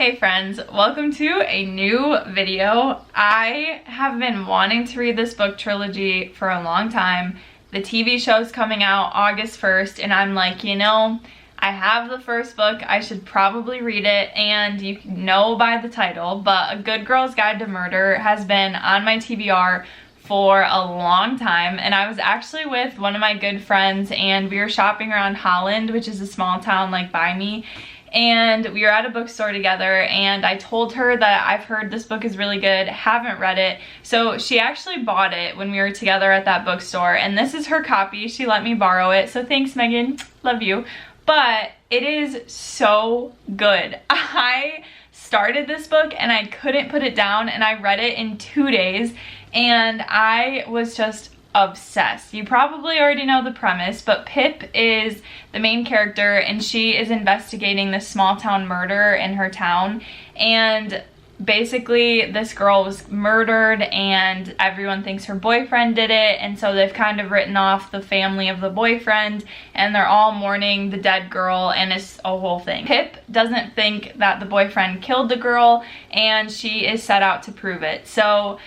Hey friends, welcome to a new video. I have been wanting to read this book trilogy for a long time. The TV show's coming out August 1st and I'm like, I have the first book, I should probably read it, and you know by the title, but A Good Girl's Guide to Murder has been on my TBR for a long time, and I was actually with one of my good friends and we were shopping around Holland, which is a small town like by me, and we were at a bookstore together and I told her that I've heard this book is really good, haven't read it. So she actually bought it when we were together at that bookstore, and this is her copy. She let me borrow it, so thanks Megan, love you. But it is so good. I started this book and I couldn't put it down, and I read it in 2 days and I was just obsessed. You probably already know the premise, but Pip is the main character and she is investigating this small town murder in her town, and basically this girl was murdered and everyone thinks her boyfriend did it, and so they've kind of written off the family of the boyfriend and they're all mourning the dead girl, and it's a whole thing. Pip doesn't think that the boyfriend killed the girl and she is set out to prove it. So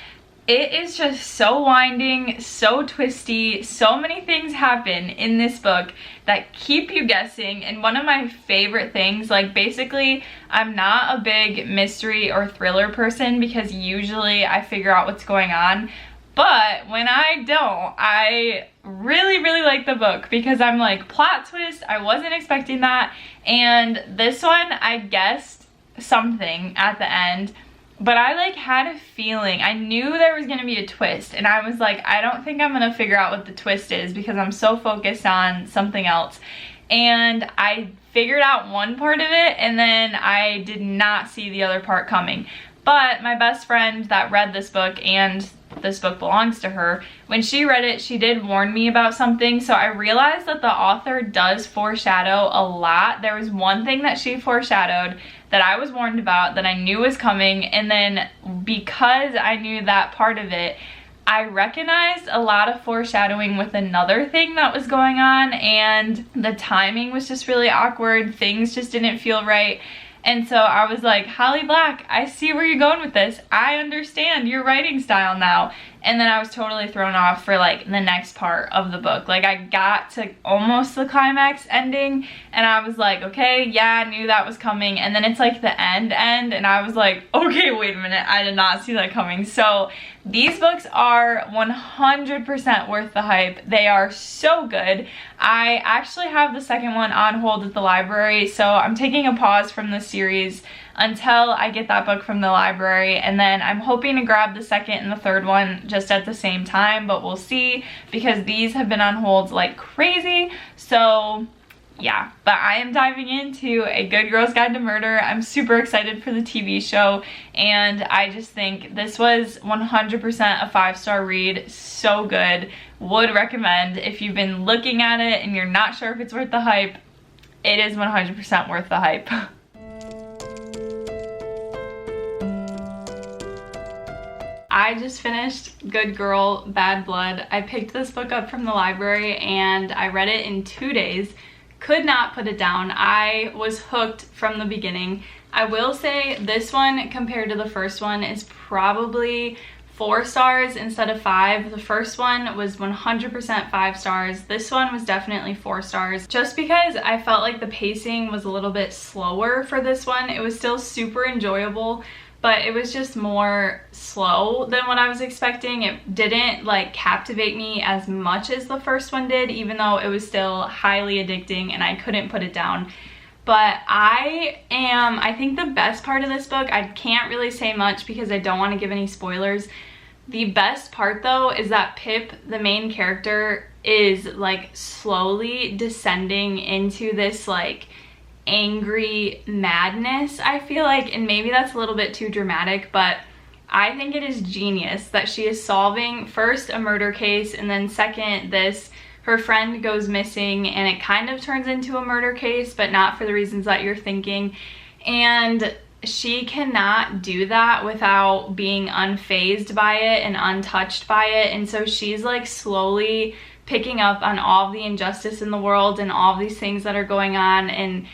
it is just so winding, so twisty, so many things happen in this book that keep you guessing. And one of my favorite things, like basically I'm not a big mystery or thriller person because usually I figure out what's going on, but when I don't, I really like the book because I'm like, plot twist, I wasn't expecting that. And this one I guessed something at the end, but I like had a feeling, I knew there was gonna be a twist, and I was like, I don't think I'm gonna figure out what the twist is because I'm so focused on something else. And I figured out one part of it and then I did not see the other part coming. But my best friend that read this book, and this book belongs to her, when she read it, she did warn me about something. So I realized that the author does foreshadow a lot. There was one thing that she foreshadowed that I was warned about, that I knew was coming, and then because I knew that part of it, I recognized a lot of foreshadowing with another thing that was going on, and the timing was just really awkward. Things just didn't feel right. And so I was like, Holly Black, I see where you're going with this. I understand your writing style now. And then I was totally thrown off for like the next part of the book. Like I got to almost the climax ending and I was like, okay, yeah, I knew that was coming. And then it's like the end and I was like, okay, wait a minute, I did not see that coming. So these books are 100% worth the hype. They are so good. I actually have the second one on hold at the library, so I'm taking a pause from the series until I get that book from the library, and then I'm hoping to grab the second and the third one just at the same time, but we'll see because these have been on hold like crazy. So yeah, but I am diving into A Good Girl's Guide to Murder. I'm super excited for the TV show, and I just think this was 100% a 5-star read. So good. Would recommend if you've been looking at it and you're not sure if it's worth the hype. It is 100% worth the hype. I just finished Good Girl, Bad Blood. I picked this book up from the library and I read it in 2 days. Could not put it down. I was hooked from the beginning. I will say this one compared to the first one is probably 4 stars instead of 5. The first one was 100% 5 stars. This one was definitely 4 stars just because I felt like the pacing was a little bit slower for this one. It was still super enjoyable, but it was just more slow than what I was expecting. It didn't like captivate me as much as the first one did, even though it was still highly addicting and I couldn't put it down. But I think the best part of this book, I can't really say much because I don't want to give any spoilers. The best part though is that Pip, the main character, is like slowly descending into this like angry madness, I feel like, and maybe that's a little bit too dramatic, but I think it is genius that she is solving first a murder case and then second this, her friend goes missing and it kind of turns into a murder case, but not for the reasons that you're thinking, and she cannot do that without being unfazed by it and untouched by it. And so she's like slowly picking up on all the injustice in the world and all these things that are going on, and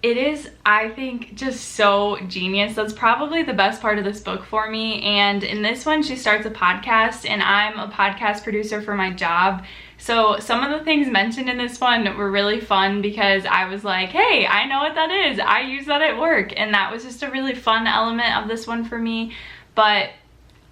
it is, I think, just so genius. That's probably the best part of this book for me. And in this one, she starts a podcast, and I'm a podcast producer for my job. So some of the things mentioned in this one were really fun because I was like, hey, I know what that is. I use that at work. And that was just a really fun element of this one for me. But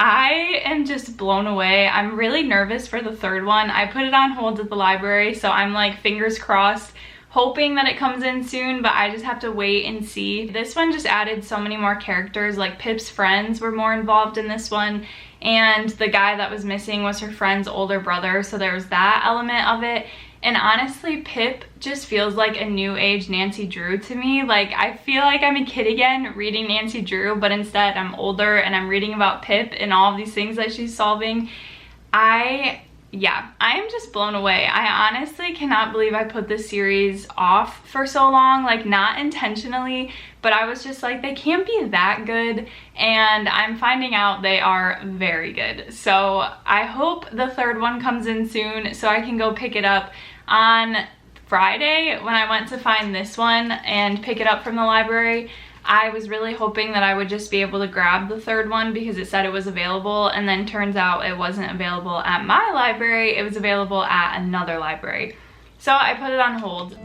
I am just blown away. I'm really nervous for the third one. I put it on hold at the library, so I'm like fingers crossed, hoping that it comes in soon, but I just have to wait and see. This one just added so many more characters. Like Pip's friends were more involved in this one, and the guy that was missing was her friend's older brother, so there was that element of it. And honestly, Pip just feels like a new age Nancy Drew to me. Like, I feel like I'm a kid again reading Nancy Drew, but instead I'm older and I'm reading about Pip and all of these things that she's solving. I am just blown away. I honestly cannot believe I put this series off for so long, like not intentionally, but I was just like, they can't be that good, and I'm finding out they are very good. So I hope the third one comes in soon so I can go pick it up. On Friday, when I went to find this one and pick it up from the library, I was really hoping that I would just be able to grab the third one because it said it was available, and then turns out it wasn't available at my library, it was available at another library. So I put it on hold.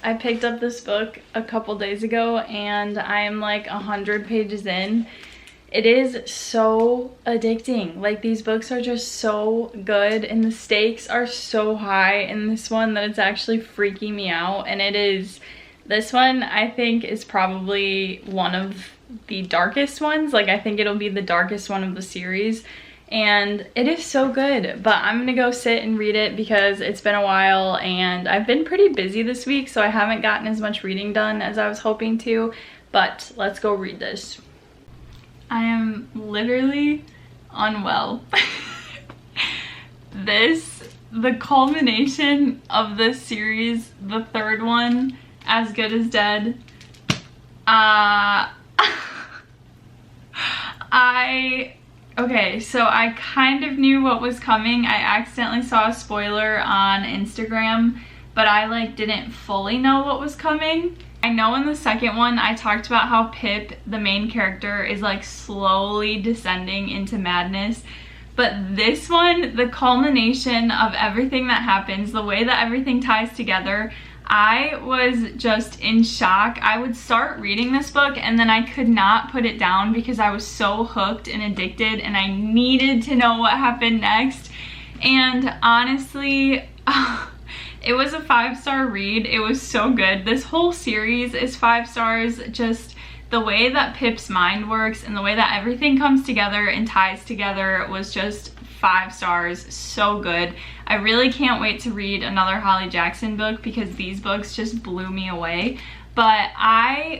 I picked up this book a couple days ago and I am like 100 pages in. It is so addicting. Like, these books are just so good and the stakes are so high in this one that it's actually freaking me out. And this one I think is probably one of the darkest ones. Like, I think it'll be the darkest one of the series. And it is so good, but I'm gonna go sit and read it because it's been a while and I've been pretty busy this week, so I haven't gotten as much reading done as I was hoping to, but let's go read this. I am literally unwell. The culmination of this series, the third one, As Good as Dead, okay, so I kind of knew what was coming. I accidentally saw a spoiler on Instagram, but I like didn't fully know what was coming. I know in the second one I talked about how Pip, the main character, is like slowly descending into madness. But this one, the culmination of everything that happens, the way that everything ties together, I was just in shock. I would start reading this book and then I could not put it down because I was so hooked and addicted and I needed to know what happened next. And honestly, it was a 5-star read. It was so good. This whole series is 5 stars. Just the way that Pip's mind works and the way that everything comes together and ties together was just 5 stars. So good. I really can't wait to read another Holly Jackson book because these books just blew me away. But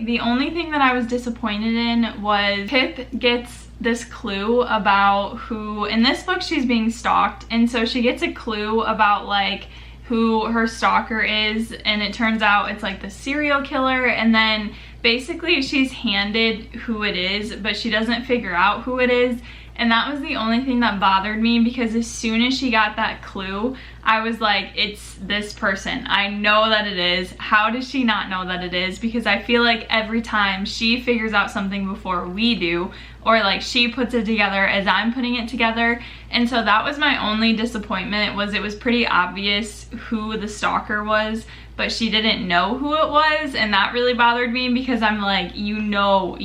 the only thing that I was disappointed in was Pip gets this clue about who, in this book she's being stalked, and so she gets a clue about like who her stalker is, and it turns out it's like the serial killer, and then basically she's handed who it is, but she doesn't figure out who it is. And that was the only thing that bothered me because as soon as she got that clue, I was like, it's this person. I know that it is. How does she not know that it is? Because I feel like every time she figures out something before we do, or like she puts it together as I'm putting it together. And so that was my only disappointment, was it was pretty obvious who the stalker was, but she didn't know who it was, and that really bothered me because I'm like, you know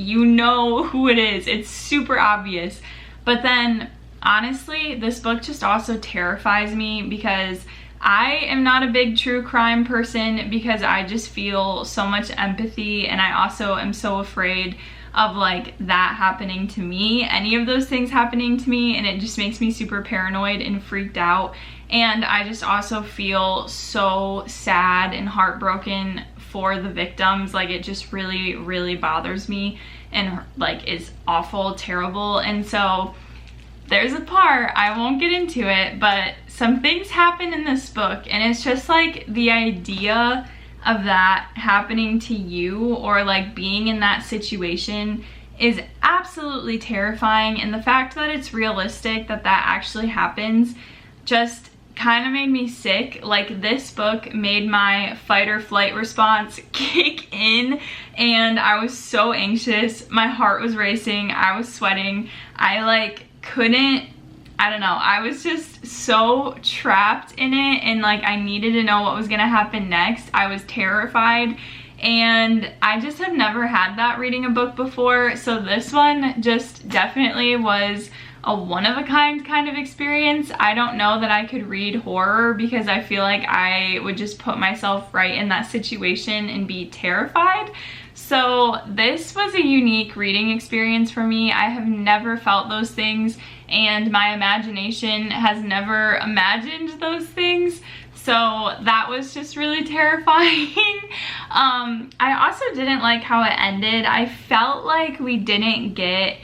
who it is. It's super obvious. But then, honestly, this book just also terrifies me because I am not a big true crime person because I just feel so much empathy, and I also am so afraid of like that happening to me, any of those things happening to me, and it just makes me super paranoid and freaked out. And I just also feel so sad and heartbroken for the victims. Like, it just really, really bothers me. and like is awful, terrible. And so there's a part, I won't get into it, but some things happen in this book, and it's just like the idea of that happening to you, or like being in that situation, is absolutely terrifying. And the fact that it's realistic that that actually happens just kind of made me sick. Like, this book made my fight or flight response kick in, and I was so anxious. My heart was racing, I was sweating, I like couldn't, I don't know, I was just so trapped in it, and like I needed to know what was gonna happen next. I was terrified, and I just have never had that reading a book before. So this one just definitely was a one-of-a-kind kind of experience. I don't know that I could read horror, because I feel like I would just put myself right in that situation and be terrified. So this was a unique reading experience for me. I have never felt those things, and my imagination has never imagined those things. So that was just really terrifying. I also didn't like how it ended. I felt like we didn't get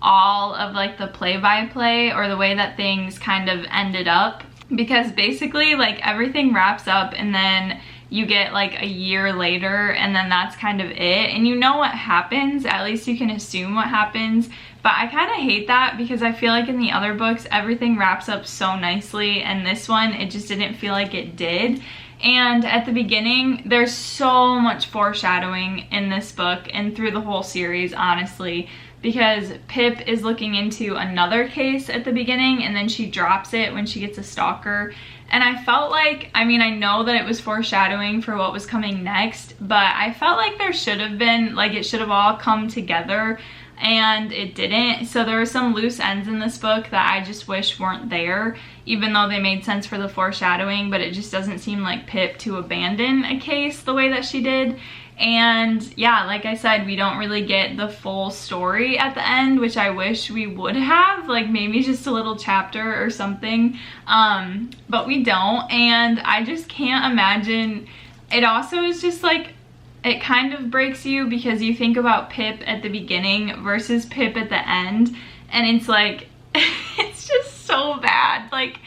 all of like the play-by-play, or the way that things kind of ended up, because basically like everything wraps up and then you get like a year later, and then that's kind of it, and you know what happens, at least you can assume what happens. But I kind of hate that, because I feel like in the other books everything wraps up so nicely, and this one it just didn't feel like it did. And at the beginning, there's so much foreshadowing in this book and through the whole series, honestly, because Pip is looking into another case at the beginning, and then she drops it when she gets a stalker. And I felt like, I mean, I know that it was foreshadowing for what was coming next, but I felt like there should have been, like, it should have all come together, and it didn't. So there were some loose ends in this book that I just wish weren't there, even though they made sense for the foreshadowing, but it just doesn't seem like Pip to abandon a case the way that she did. And yeah, like I said, we don't really get the full story at the end, which I wish we would have, like maybe just a little chapter or something, but we don't. And I just can't imagine. It also is just like, it kind of breaks you, because you think about Pip at the beginning versus Pip at the end, and it's like it's just so bad. Like,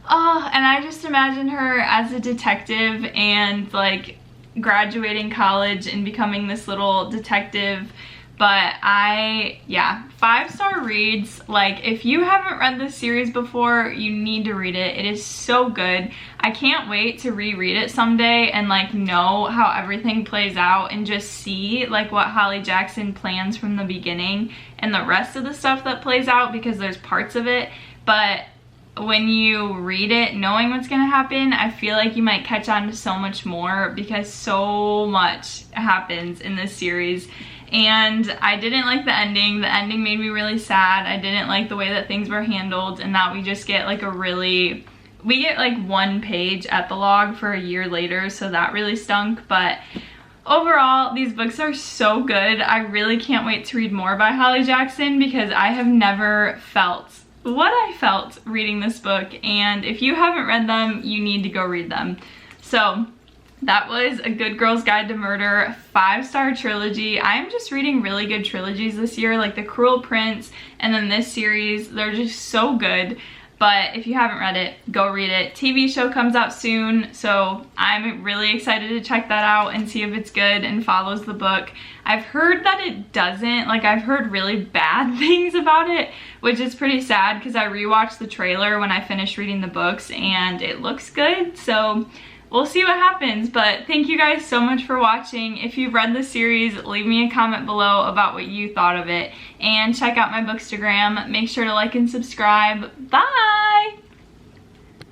oh, and I just imagine her as a detective and like graduating college and becoming this little detective. But yeah, 5-star reads. Like, if you haven't read this series before, you need to read it. It is so good. I can't wait to reread it someday and like know how everything plays out, and just see like what Holly Jackson plans from the beginning and the rest of the stuff that plays out, because there's parts of it, but when you read it knowing what's gonna happen, I feel like you might catch on to so much more, because so much happens in this series. And I didn't like the ending. The ending made me really sad. I didn't like the way that things were handled, and that we just get like we get like 1 page epilogue for a year later, so that really stunk. But overall, these books are so good. I really can't wait to read more by Holly Jackson, because I have never felt what I felt reading this book, and if you haven't read them, you need to go read them. So that was A Good Girl's Guide to Murder 5-star trilogy. I'm just reading really good trilogies this year, like The Cruel Prince and then this series. They're just so good. But if you haven't read it, go read it. TV show comes out soon, so I'm really excited to check that out and see if it's good and follows the book. I've heard that it doesn't. Like, I've heard really bad things about it, which is pretty sad, because I rewatched the trailer when I finished reading the books and it looks good. So we'll see what happens. But thank you guys so much for watching. If you've read the series, leave me a comment below about what you thought of it, and check out my Bookstagram. Make sure to like and subscribe. Bye!